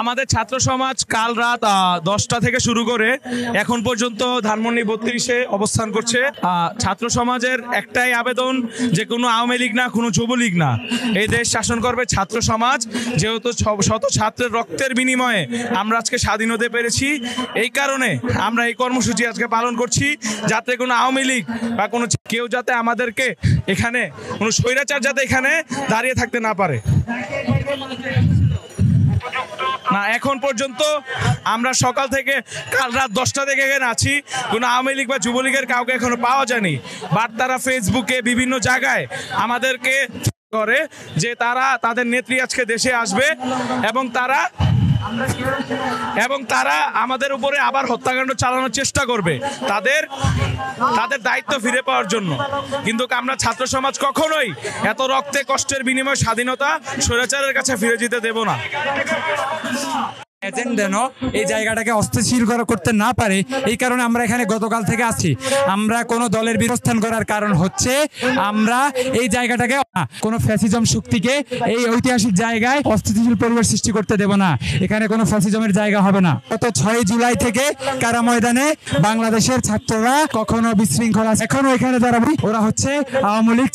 আমাদের ছাত্র সমাজ কাল রাত 10টা থেকে শুরু করে এখন পর্যন্ত ধানমন্ডি 32-এ অবস্থান করছে। ছাত্র সমাজের একটাই আবেদন যে কোনো আওয়ামী লীগ না, কোনো যুবলীগ না, এই দেশ শাসন করবে ছাত্র সমাজ। যেহেতু শত ছাত্রের রক্তের বিনিময়ে আমরা আজকে স্বাধীন হতে পেরেছি, এই কারণে আমরা এই কর্মসূচি আজকে পালন করছি, যাতে কোনো আওয়ামী লীগ বা কোনো কেউ যাতে আমাদেরকে এখানে কোনো স্বৈরাচার যাতে এখানে দাঁড়িয়ে থাকতে না পারে। না, এখন পর্যন্ত আমরা সকাল থেকে কাল রাত 10টা থেকে এখানে আছি, কোনো আওয়ামী লীগ বা যুবলীগের কাউকে এখনো পাওয়া যায়নি। বাট তারা ফেসবুকে বিভিন্ন জায়গায় আমাদেরকে করে যে তারা তাদের নেত্রী আজকে দেশে আসবে এবং তারা আমাদের উপরে আবার হত্যাকাণ্ড চালানোর চেষ্টা করবে তাদের দায়িত্ব ফিরে পাওয়ার জন্য। কিন্তু আমরা ছাত্র সমাজ কখনোই এত রক্তে কষ্টের বিনিময়ে স্বাধীনতা স্বৈরাচারের কাছে ফিরে যেতে দেব না। যেন এই জায়গাটাকে অস্থিতিশীল করতে না পারে, এই কারণে আমরা এখানে গতকাল থেকে আছি। আমরা কোনো দলের বিরস্থান করার কারণ হচ্ছে আমরা এই জায়গাটাকে কোনো ফ্যাসিজম শক্তিকে এই ঐতিহাসিক জায়গায় অস্থিতিশীল পরিবেশ সৃষ্টি করতে দেব না। এখানে কোনো ফ্যাসিজমের জায়গা হবে না। গত 6 জুলাই থেকে কারা ময়দানে বাংলাদেশের ছাত্ররা কখনো বিশৃঙ্খলা, এখনো এখানে যারা ওরা হচ্ছে আওয়ামী লীগ।